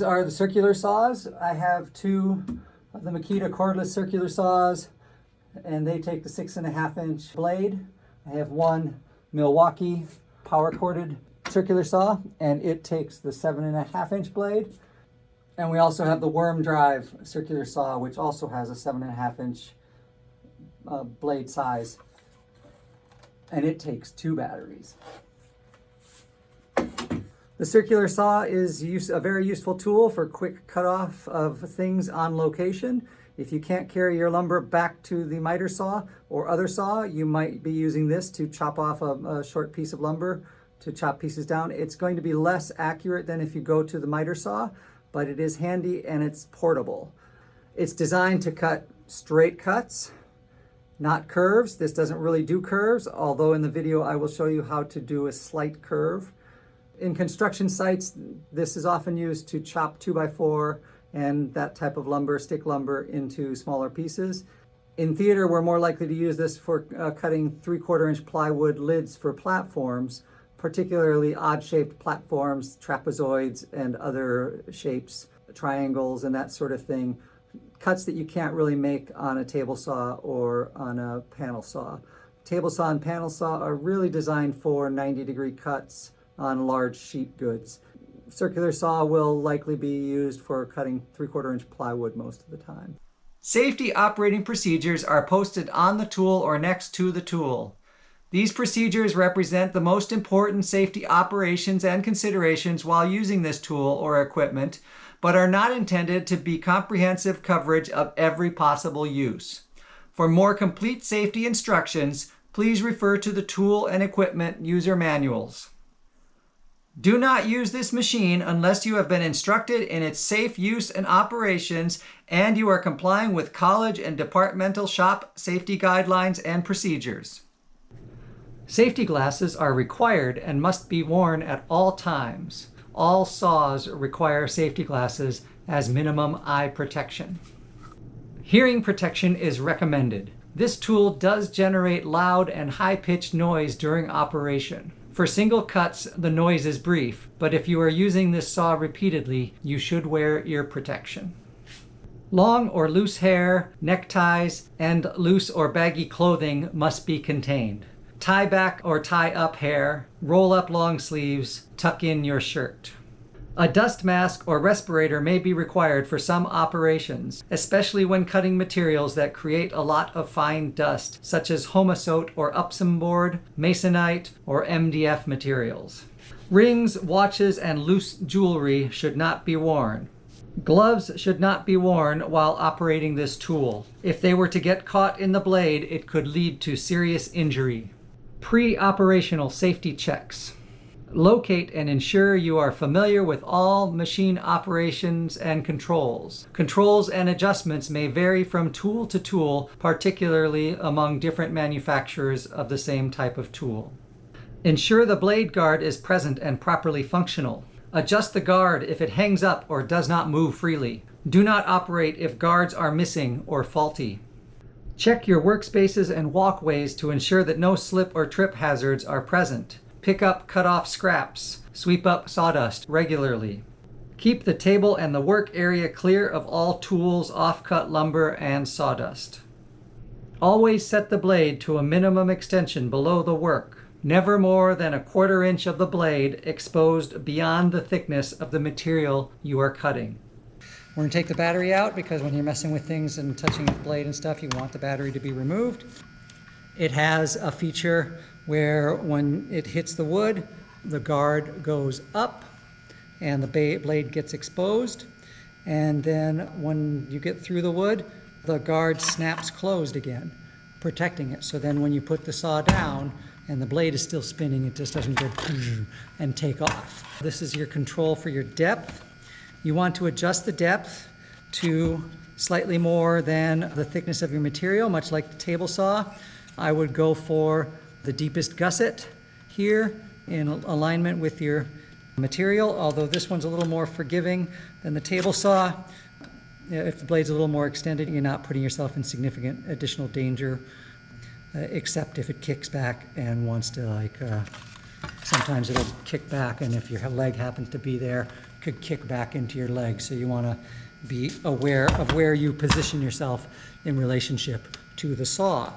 These are the circular saws. I have two of the Makita cordless circular saws, and they take the 6.5-inch blade. I have one Milwaukee power corded circular saw, and it takes the 7.5-inch blade. And we also have the worm drive circular saw, which also has a 7.5-inch blade size, and it takes 2 batteries. The circular saw is a very useful tool for quick cutoff of things on location. If you can't carry your lumber back to the miter saw or other saw, you might be using this to chop off a short piece of lumber to chop pieces down. It's going to be less accurate than if you go to the miter saw, but it is handy and it's portable. It's designed to cut straight cuts, not curves. This doesn't really do curves, although in the video I will show you how to do a slight curve. In construction sites, this is often used to chop 2x4 and that type of lumber, stick lumber, into smaller pieces. In theater, we're more likely to use this for cutting 3/4-inch plywood lids for platforms, particularly odd-shaped platforms, trapezoids, and other shapes, triangles, and that sort of thing. Cuts that you can't really make on a table saw or on a panel saw. Table saw and panel saw are really designed for 90-degree cuts on large sheet goods. Circular saw will likely be used for cutting 3/4-inch plywood most of the time. Safety operating procedures are posted on the tool or next to the tool. These procedures represent the most important safety operations and considerations while using this tool or equipment, but are not intended to be comprehensive coverage of every possible use. For more complete safety instructions, please refer to the tool and equipment user manuals. Do not use this machine unless you have been instructed in its safe use and operations and you are complying with college and departmental shop safety guidelines and procedures. Safety glasses are required and must be worn at all times. All saws require safety glasses as minimum eye protection. Hearing protection is recommended. This tool does generate loud and high-pitched noise during operation. For single cuts, the noise is brief, but if you are using this saw repeatedly, you should wear ear protection. Long or loose hair, neckties, and loose or baggy clothing must be contained. Tie back or tie up hair, roll up long sleeves, tuck in your shirt. A dust mask or respirator may be required for some operations, especially when cutting materials that create a lot of fine dust, such as homasote or Upsom board, masonite, or MDF materials. Rings, watches, and loose jewelry should not be worn. Gloves should not be worn while operating this tool. If they were to get caught in the blade, it could lead to serious injury. Pre-operational safety checks. Locate and ensure you are familiar with all machine operations and controls. Controls and adjustments may vary from tool to tool, particularly among different manufacturers of the same type of tool. Ensure the blade guard is present and properly functional. Adjust the guard if it hangs up or does not move freely. Do not operate if guards are missing or faulty. Check your workspaces and walkways to ensure that no slip or trip hazards are present. Pick up cut-off scraps. Sweep up sawdust regularly. Keep the table and the work area clear of all tools, off-cut lumber, and sawdust. Always set the blade to a minimum extension below the work. Never more than 1/4 inch of the blade exposed beyond the thickness of the material you are cutting. We're going to take the battery out because when you're messing with things and touching the blade and stuff, you want the battery to be removed. It has a feature where when it hits the wood, the guard goes up and the blade gets exposed. And then when you get through the wood, the guard snaps closed again, protecting it. So then when you put the saw down and the blade is still spinning, it just doesn't go and take off. This is your control for your depth. You want to adjust the depth to slightly more than the thickness of your material, much like the table saw. I would go for the deepest gusset here in alignment with your material, although this one's a little more forgiving than the table saw. If the blade's a little more extended, you're not putting yourself in significant additional danger, except if it kicks back and wants to sometimes it'll kick back, and if your leg happens to be there, could kick back into your leg. So you want to be aware of where you position yourself in relationship to the saw.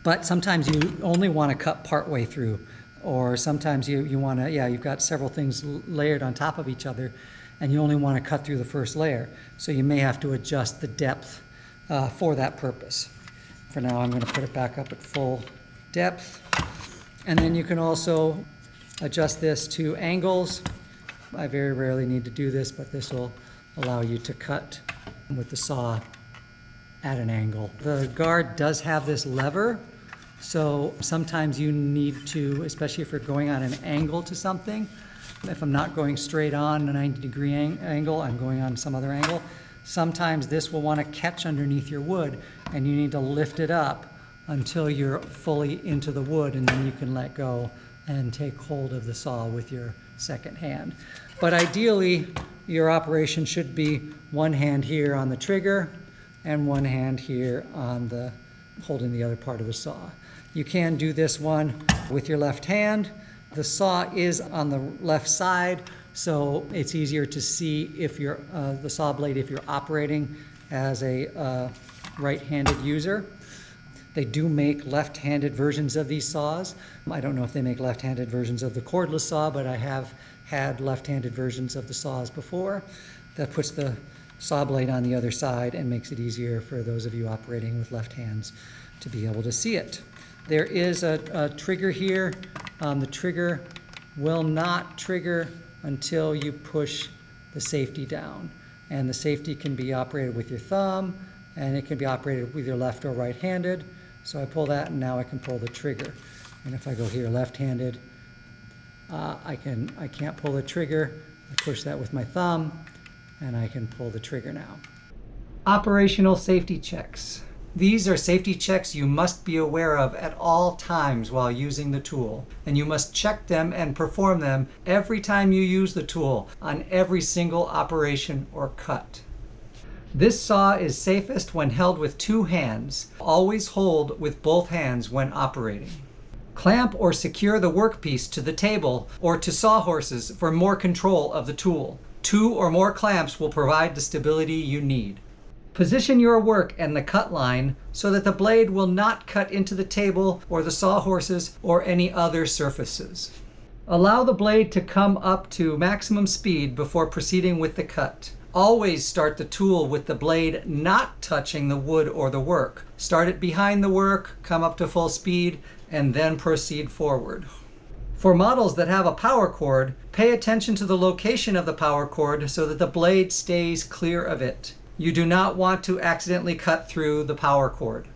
But sometimes you only want to cut part way through, or sometimes you want to, you've got several things layered on top of each other, and you only want to cut through the first layer. So you may have to adjust the depth for that purpose. For now, I'm going to put it back up at full depth. And then you can also adjust this to angles. I very rarely need to do this, but this will allow you to cut with the saw at an angle. The guard does have this lever, so sometimes you need to, especially if you're going on an angle to something, if I'm not going straight on a 90-degree angle, I'm going on some other angle, sometimes this will want to catch underneath your wood, and you need to lift it up until you're fully into the wood, and then you can let go and take hold of the saw with your second hand. But ideally, your operation should be one hand here on the trigger and one hand here on the holding the other part of the saw. You can do this one with your left hand. The saw is on the left side, so it's easier to see if you're the saw blade if you're operating as a right-handed user. They do make left-handed versions of these saws. I don't know if they make left-handed versions of the cordless saw, but I have had left-handed versions of the saws before. That puts the saw blade on the other side and makes it easier for those of you operating with left hands to be able to see it. There is a trigger here. The trigger will not trigger until you push the safety down. And the safety can be operated with your thumb, and it can be operated with your left or right-handed. So I pull that, and now I can pull the trigger. And if I go here left-handed, I can't pull the trigger. I push that with my thumb, and I can pull the trigger now. Operational safety checks. These are safety checks you must be aware of at all times while using the tool, and you must check them and perform them every time you use the tool on every single operation or cut. This saw is safest when held with two hands. Always hold with both hands when operating. Clamp or secure the workpiece to the table or to sawhorses for more control of the tool. 2 or more clamps will provide the stability you need. Position your work and the cut line so that the blade will not cut into the table or the sawhorses or any other surfaces. Allow the blade to come up to maximum speed before proceeding with the cut. Always start the tool with the blade not touching the wood or the work. Start it behind the work, come up to full speed, and then proceed forward. For models that have a power cord, pay attention to the location of the power cord so that the blade stays clear of it. You do not want to accidentally cut through the power cord.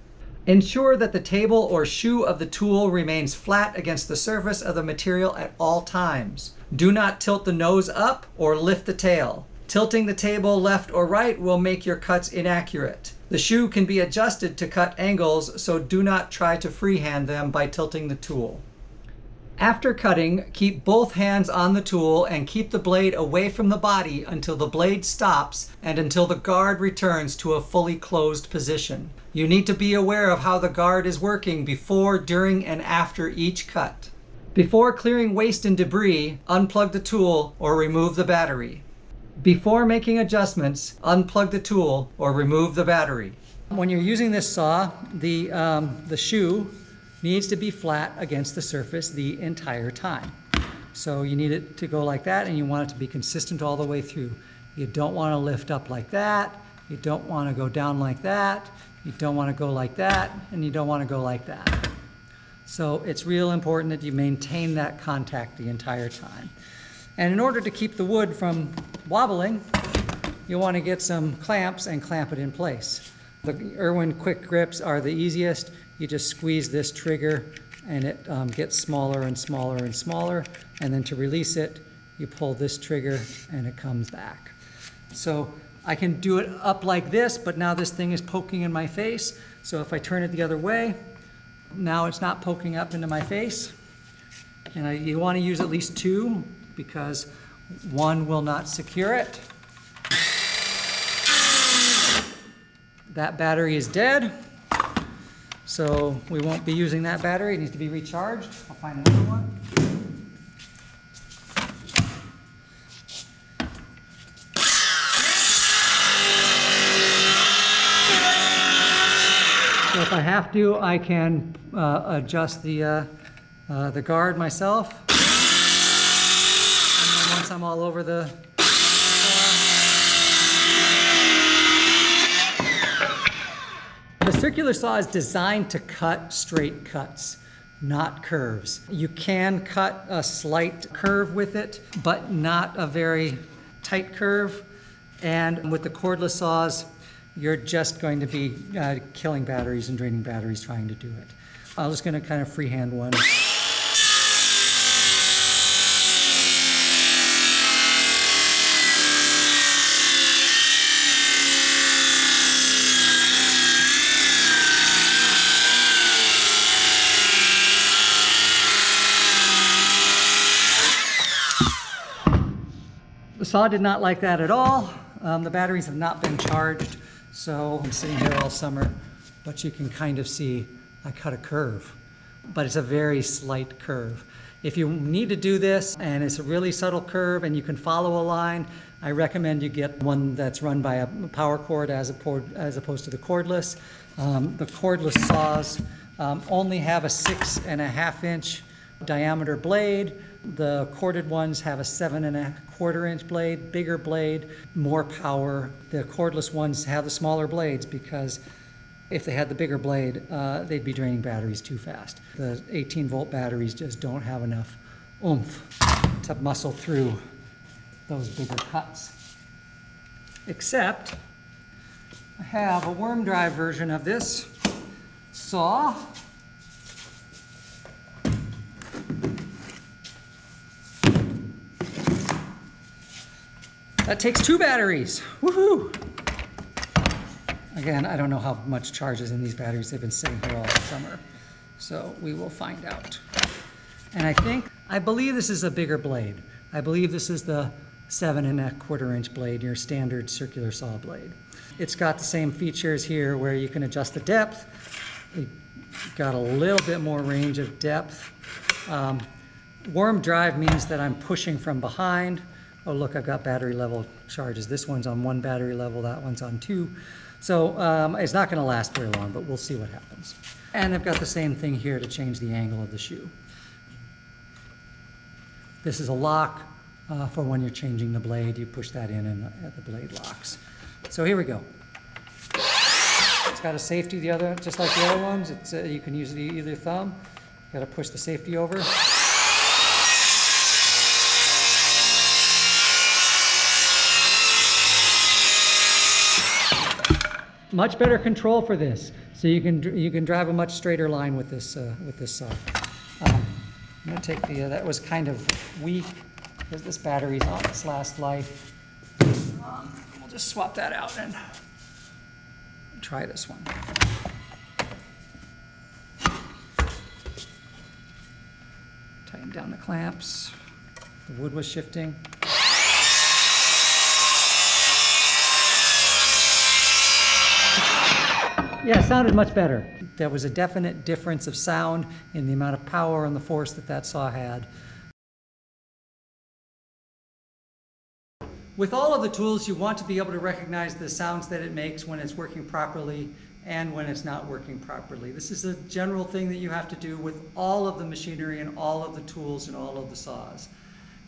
Ensure that the table or shoe of the tool remains flat against the surface of the material at all times. Do not tilt the nose up or lift the tail. Tilting the table left or right will make your cuts inaccurate. The shoe can be adjusted to cut angles, so do not try to freehand them by tilting the tool. After cutting, keep both hands on the tool and keep the blade away from the body until the blade stops and until the guard returns to a fully closed position. You need to be aware of how the guard is working before, during, and after each cut. Before clearing waste and debris, unplug the tool or remove the battery. Before making adjustments, unplug the tool or remove the battery. When you're using this saw, the shoe needs to be flat against the surface the entire time. So you need it to go like that, and you want it to be consistent all the way through. You don't want to lift up like that. You don't want to go down like that. You don't want to go like that, and you don't want to go like that. So it's real important that you maintain that contact the entire time. And in order to keep the wood from wobbling, you want to get some clamps and clamp it in place. The Irwin quick grips are the easiest. You just squeeze this trigger and it gets smaller and smaller and smaller. And then to release it, you pull this trigger and it comes back. So I can do it up like this, but now this thing is poking in my face. So if I turn it the other way, now it's not poking up into my face. And you want to use at least 2 because 1 will not secure it. That battery is dead. So we won't be using that battery. It needs to be recharged. I'll find another one. if I have to, I can adjust the guard myself. And then once I'm all over the circular saw is designed to cut straight cuts, not curves. You can cut a slight curve with it, but not a very tight curve. And with the cordless saws, you're just going to be killing batteries and draining batteries trying to do it. I'm just going to kind of freehand one. The saw did not like that at all. The batteries have not been charged, so I'm sitting here all summer, but you can kind of see I cut a curve, but it's a very slight curve. If you need to do this and it's a really subtle curve and you can follow a line, I recommend you get one that's run by a power cord as opposed to the cordless. The cordless saws only have a 6.5 inch diameter blade. The corded ones have a 7.25 inch blade, bigger blade, more power. The cordless ones have the smaller blades because if they had the bigger blade, they'd be draining batteries too fast. The 18-volt batteries just don't have enough oomph to muscle through those bigger cuts. Except I have a worm drive version of this saw. That takes 2 batteries. Woohoo! Again, I don't know how much charge is in these batteries. They've been sitting here all summer. So we will find out. And I believe this is a bigger blade. I believe this is the 7.25 inch blade, your standard circular saw blade. It's got the same features here where you can adjust the depth. We've got a little bit more range of depth. Worm drive means that I'm pushing from behind. Oh, look, I've got battery level charges. This one's on 1 battery level, that one's on 2. So it's not going to last very long, but we'll see what happens. And I've got the same thing here to change the angle of the shoe. This is a lock for when you're changing the blade. You push that in and the blade locks. So here we go. It's got a safety, just like the other ones. You can use either thumb. You got to push the safety over. Much better control for this, so you can drive a much straighter line with this saw. I'm going to take that was kind of weak because this battery's on its last life. We'll just swap that out and try this one. Tighten down the clamps. The wood was shifting. Yeah, it sounded much better. There was a definite difference of sound in the amount of power and the force that saw had. With all of the tools, you want to be able to recognize the sounds that it makes when it's working properly and when it's not working properly. This is a general thing that you have to do with all of the machinery and all of the tools and all of the saws.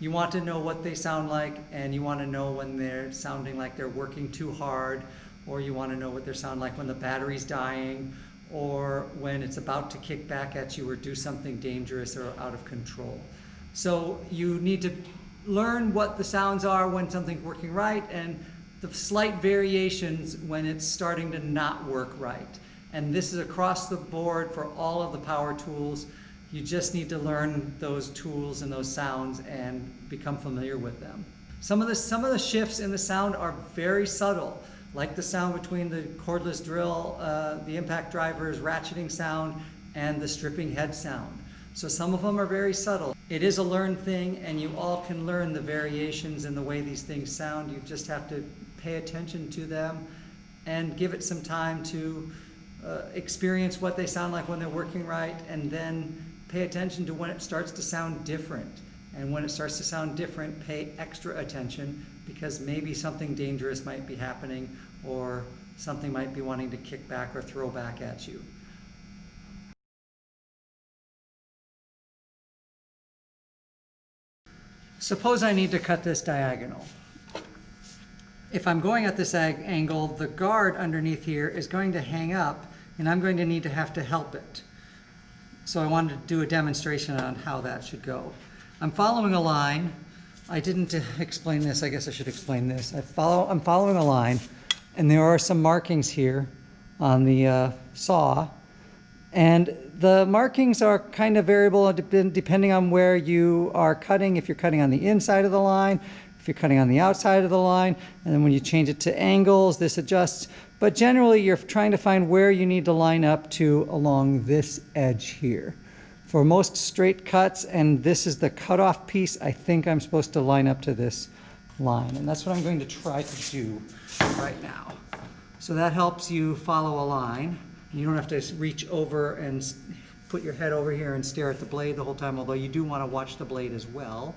You want to know what they sound like, and you want to know when they're sounding like they're working too hard, or you want to know what they sound like when the battery's dying, or when it's about to kick back at you or do something dangerous or out of control. So you need to learn what the sounds are when something's working right, and the slight variations when it's starting to not work right. And this is across the board for all of the power tools. You just need to learn those tools and those sounds and become familiar with them. Some of the shifts in the sound are very subtle, like the sound between the cordless drill, the impact driver's ratcheting sound, and the stripping head sound. So some of them are very subtle. It is a learned thing, and you all can learn the variations in the way these things sound. You just have to pay attention to them and give it some time to experience what they sound like when they're working right, and then pay attention to when it starts to sound different. And when it starts to sound different, pay extra attention, because maybe something dangerous might be happening, or something might be wanting to kick back or throw back at you. Suppose I need to cut this diagonal. If I'm going at this angle, the guard underneath here is going to hang up, and I'm going to have to help it. So I wanted to do a demonstration on how that should go. I'm following a line. I didn't explain this. I guess I should explain this. I'm following a line, and there are some markings here on the saw. And the markings are kind of variable depending on where you are cutting. If you're cutting on the inside of the line, if you're cutting on the outside of the line, and then when you change it to angles, this adjusts. But generally, you're trying to find where you need to line up to along this edge here. For most straight cuts, and this is the cutoff piece, I think I'm supposed to line up to this line. And that's what I'm going to try to do right now. So that helps you follow a line. You don't have to reach over and put your head over here and stare at the blade the whole time, although you do want to watch the blade as well.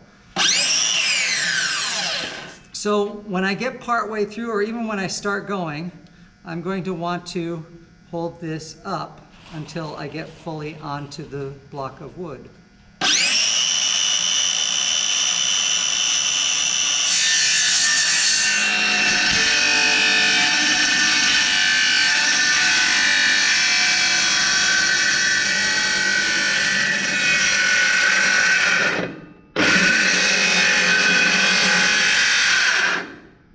So when I get part way through, or even when I start going, I'm going to want to hold this up until I get fully onto the block of wood.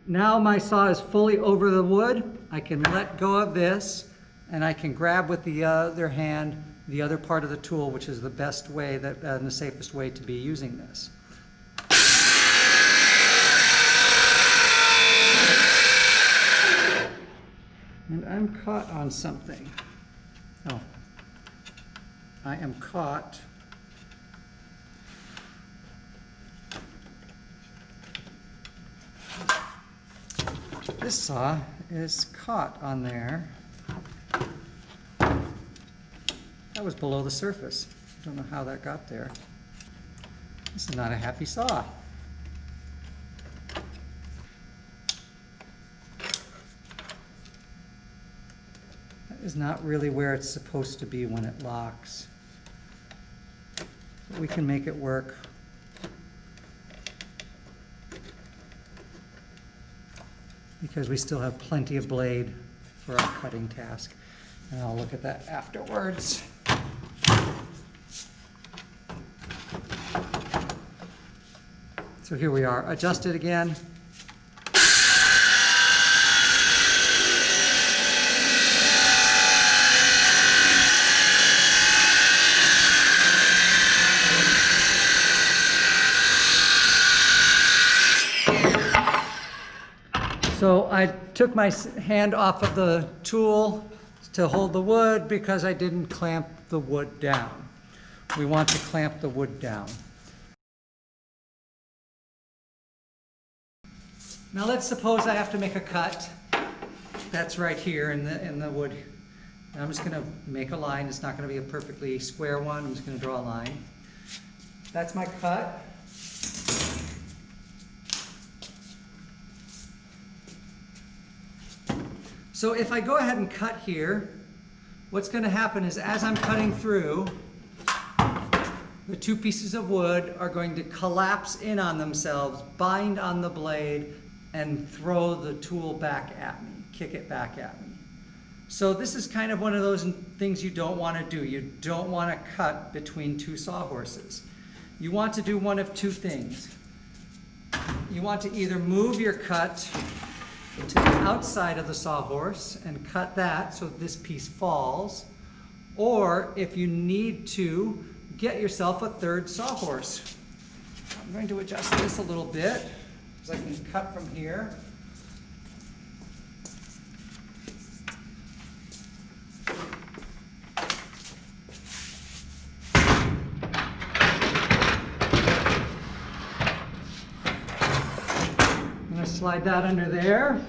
Now my saw is fully over the wood. I can let go of this, and I can grab with the other hand the other part of the tool, which is the best way and the safest way to be using this. And I'm caught on something. Oh, I am caught. This saw is caught on there. That was below the surface. I don't know how that got there. This is not a happy saw. That is not really where it's supposed to be when it locks. But we can make it work. Because we still have plenty of blade for our cutting task. And I'll look at that afterwards. So here we are, adjust it again. So I took my hand off of the tool to hold the wood because I didn't clamp the wood down. We want to clamp the wood down. Now let's suppose I have to make a cut. That's right here in the wood. And I'm just going to make a line. It's not going to be a perfectly square one. I'm just going to draw a line. That's my cut. So if I go ahead and cut here, what's going to happen is as I'm cutting through, the two pieces of wood are going to collapse in on themselves, bind on the blade, and throw the tool back at me, kick it back at me. So this is kind of one of those things you don't want to do. You don't want to cut between two sawhorses. You want to do one of two things. You want to either move your cut to the outside of the sawhorse and cut that so this piece falls, or if you need to, get yourself a third sawhorse. I'm going to adjust this a little bit so I can cut from here. I'm going to slide that under there.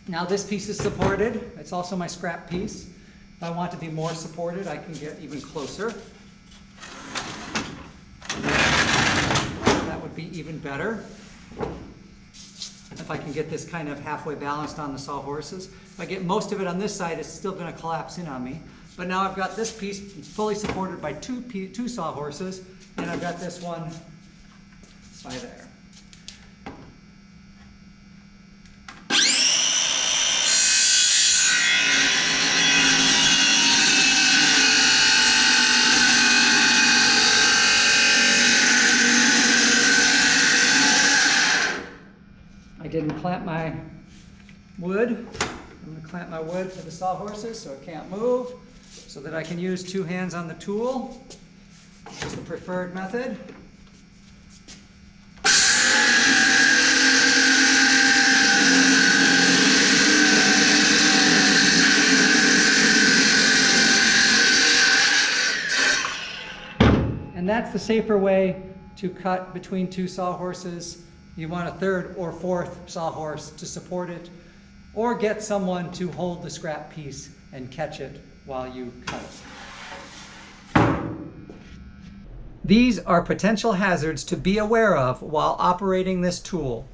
Now this piece is supported. It's also my scrap piece. If I want to be more supported, I can get even closer. That would be even better. If I can get this kind of halfway balanced on the sawhorses. If I get most of it on this side, it's still going to collapse in on me. But now I've got this piece fully supported by two sawhorses, and I've got this one by there. I didn't clamp my wood. I'm going to clamp my wood to the sawhorses so it can't move, so that I can use two hands on the tool, which is the preferred method. And that's the safer way to cut between two sawhorses. You want a third or fourth sawhorse to support it, or get someone to hold the scrap piece and catch it while you cut it. These are potential hazards to be aware of while operating this tool.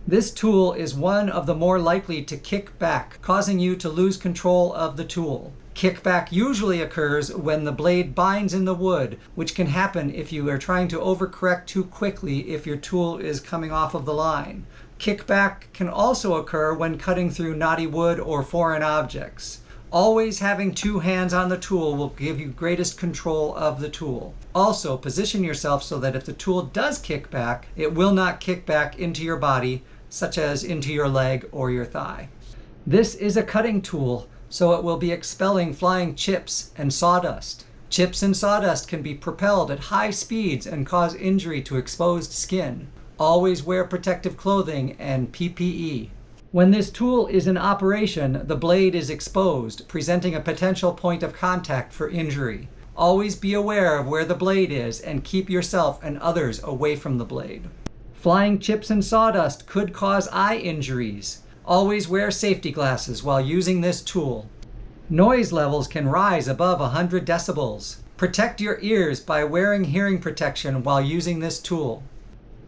This tool is one of the more likely to kick back, causing you to lose control of the tool. Kickback usually occurs when the blade binds in the wood, which can happen if you are trying to overcorrect too quickly if your tool is coming off of the line. Kickback can also occur when cutting through knotty wood or foreign objects. Always having two hands on the tool will give you greatest control of the tool. Also, position yourself so that if the tool does kick back, it will not kick back into your body, such as into your leg or your thigh. This is a cutting tool, so it will be expelling flying chips and sawdust. Chips and sawdust can be propelled at high speeds and cause injury to exposed skin. Always wear protective clothing and PPE. When this tool is in operation, the blade is exposed, presenting a potential point of contact for injury. Always be aware of where the blade is and keep yourself and others away from the blade. Flying chips and sawdust could cause eye injuries. Always wear safety glasses while using this tool. Noise levels can rise above 100 decibels. Protect your ears by wearing hearing protection while using this tool.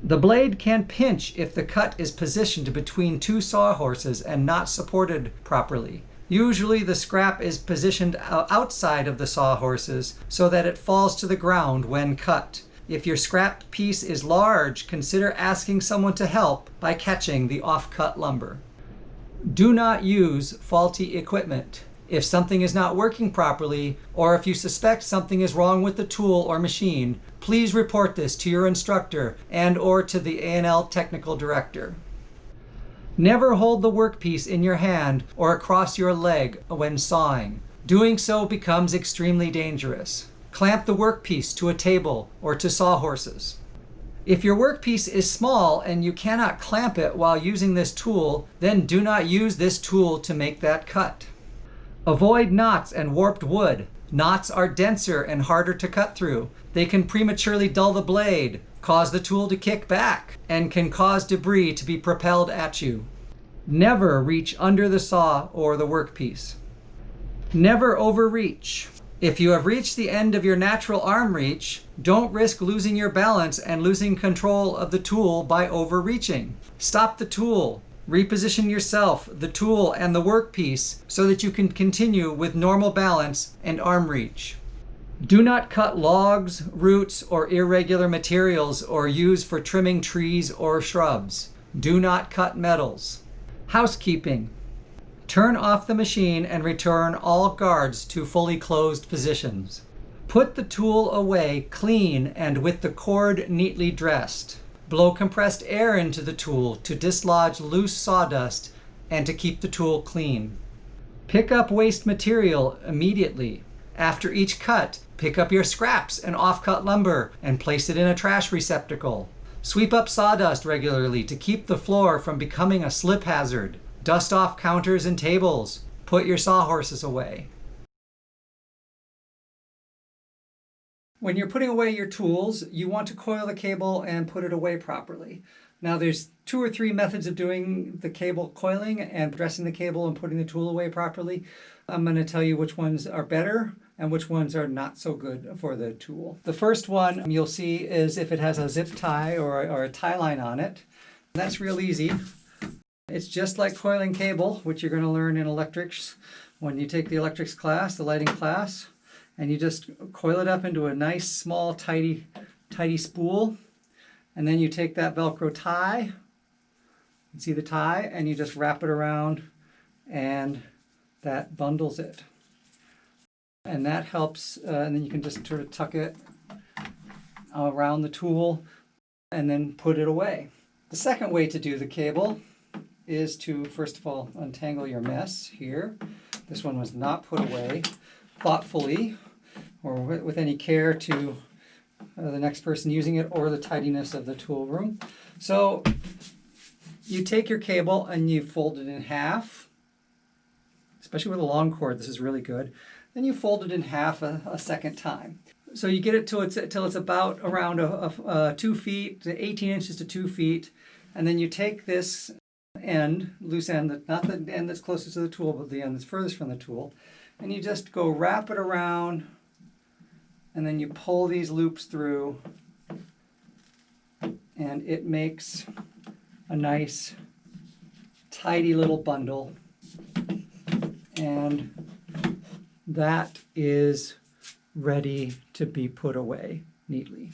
The blade can pinch if the cut is positioned between two sawhorses and not supported properly. Usually the scrap is positioned outside of the sawhorses so that it falls to the ground when cut. If your scrap piece is large, consider asking someone to help by catching the off-cut lumber. Do not use faulty equipment. If something is not working properly, or if you suspect something is wrong with the tool or machine, please report this to your instructor and/or to the A&L technical director. Never hold the workpiece in your hand or across your leg when sawing. Doing so becomes extremely dangerous. Clamp the workpiece to a table or to sawhorses. If your workpiece is small and you cannot clamp it while using this tool, then do not use this tool to make that cut. Avoid knots and warped wood. Knots are denser and harder to cut through. They can prematurely dull the blade, cause the tool to kick back, and can cause debris to be propelled at you. Never reach under the saw or the workpiece. Never overreach. If you have reached the end of your natural arm reach, don't risk losing your balance and losing control of the tool by overreaching. Stop the tool. Reposition yourself, the tool, and the workpiece so that you can continue with normal balance and arm reach. Do not cut logs, roots, or irregular materials or use for trimming trees or shrubs. Do not cut metals. Housekeeping. Turn off the machine and return all guards to fully closed positions. Put the tool away clean and with the cord neatly dressed. Blow compressed air into the tool to dislodge loose sawdust and to keep the tool clean. Pick up waste material immediately. After each cut, pick up your scraps and off-cut lumber and place it in a trash receptacle. Sweep up sawdust regularly to keep the floor from becoming a slip hazard. Dust off counters and tables. Put your sawhorses away. When you're putting away your tools, you want to coil the cable and put it away properly. Now there's 2 or 3 methods of doing the cable coiling and dressing the cable and putting the tool away properly. I'm going to tell you which ones are better and which ones are not so good for the tool. The first one you'll see is if it has a zip tie or a tie line on it. That's real easy. It's just like coiling cable, which you're going to learn in electrics when you take the electrics class, the lighting class, and you just coil it up into a nice, small, tidy spool. And then you take that Velcro tie, you see the tie, and you just wrap it around, and that bundles it. And that helps, and then you can just sort of tuck it around the tool and then put it away. The second way to do the cable is to, first of all, untangle your mess here. This one was not put away thoughtfully or with any care to the next person using it or the tidiness of the tool room. So you take your cable and you fold it in half, especially with a long cord. This is really good. Then you fold it in half a second time. So you get it till it's about around 2 feet, 18 inches to 2 feet, and then you take this end, loose end, not the end that's closest to the tool, but the end that's furthest from the tool, and you just go wrap it around, and then you pull these loops through, and it makes a nice, tidy little bundle, and that is ready to be put away neatly.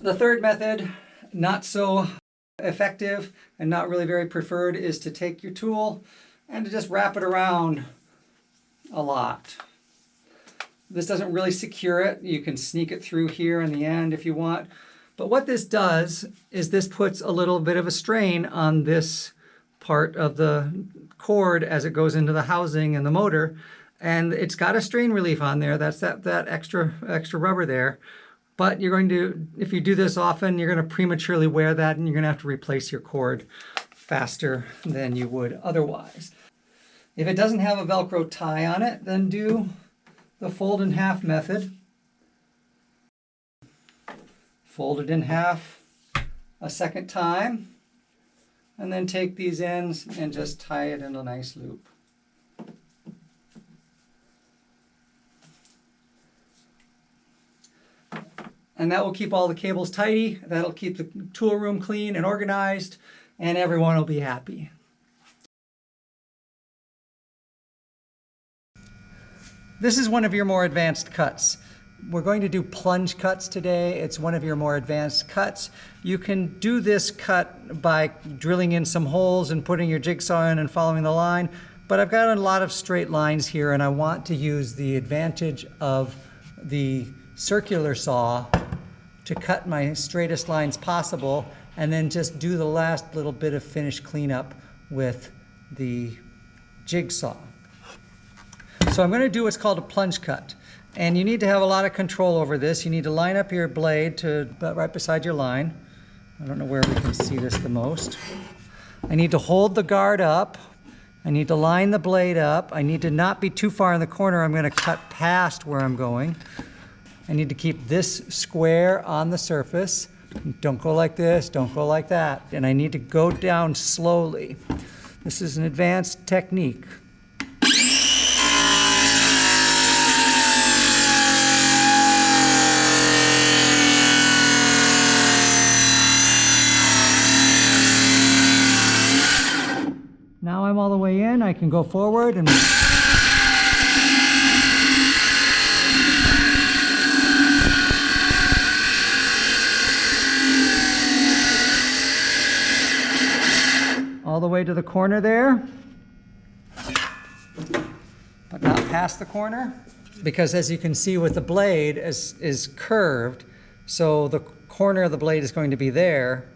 The third method, not so effective and not really very preferred, is to take your tool and to just wrap it around a lot. This doesn't really secure it. You can sneak it through here in the end if you want. But what this does is this puts a little bit of a strain on this part of the cord as it goes into the housing and the motor. And it's got a strain relief on there. That's that extra rubber there. But you're going to, if you do this often, you're going to prematurely wear that, and you're going to have to replace your cord faster than you would otherwise. If it doesn't have a Velcro tie on it, then do the fold in half method. Fold it in half a second time, and then take these ends and just tie it in a nice loop. And that will keep all the cables tidy, that'll keep the tool room clean and organized, and everyone will be happy. This is one of your more advanced cuts. We're going to do plunge cuts today. It's one of your more advanced cuts. You can do this cut by drilling in some holes and putting your jigsaw in and following the line, but I've got a lot of straight lines here, and I want to use the advantage of the circular saw to cut my straightest lines possible, and then just do the last little bit of finish cleanup with the jigsaw. So I'm going to do what's called a plunge cut, and you need to have a lot of control over this. You need to line up your blade to right beside your line. I don't know where we can see this the most. I need to hold the guard up. I need to line the blade up. I need to not be too far in the corner. I'm going to cut past where I'm going. I need to keep this square on the surface. Don't go like this, don't go like that. And I need to go down slowly. This is an advanced technique. Now I'm all the way in, I can go forward and all the way to the corner there, but not past the corner, because as you can see with the blade is curved, so the corner of the blade is going to be there,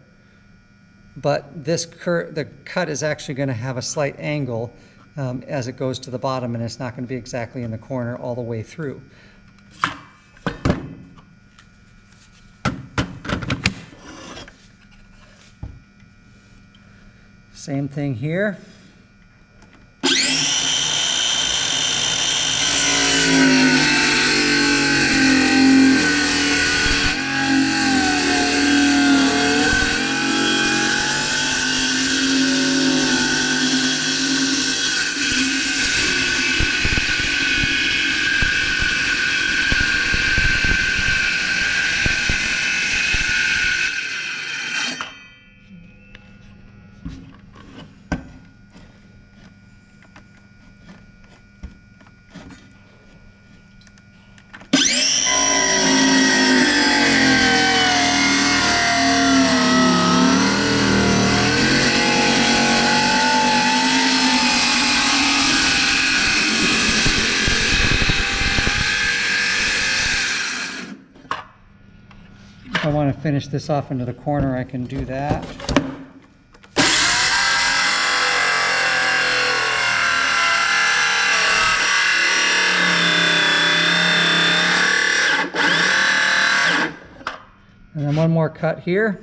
but the cut is actually going to have a slight angle as it goes to the bottom, and it's not going to be exactly in the corner all the way through. Same thing here. finish this off into the corner, I can do that. And then one more cut here.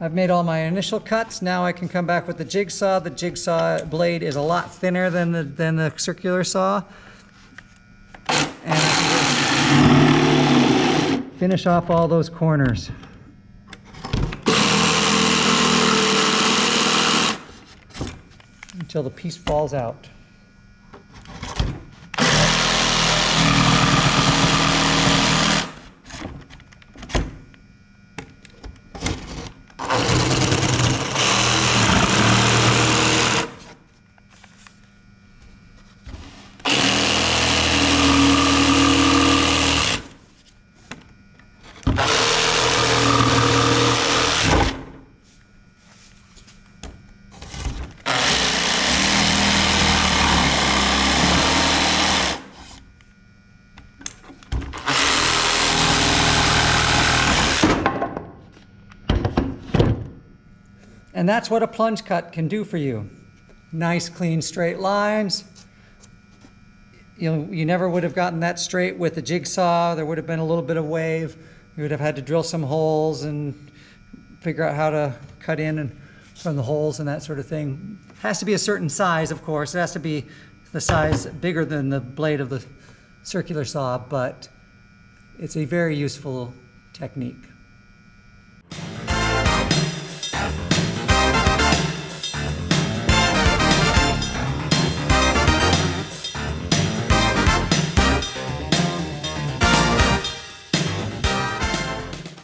I've made all my initial cuts. Now I can come back with the jigsaw. The jigsaw blade is a lot thinner than the circular saw. And I can just finish off all those corners. Until the piece falls out. And that's what a plunge cut can do for you. Nice, clean, straight lines. You never would have gotten that straight with a jigsaw. There would have been a little bit of wave. You would have had to drill some holes and figure out how to cut in and from the holes and that sort of thing. It has to be a certain size, of course. It has to be the size bigger than the blade of the circular saw, but it's a very useful technique.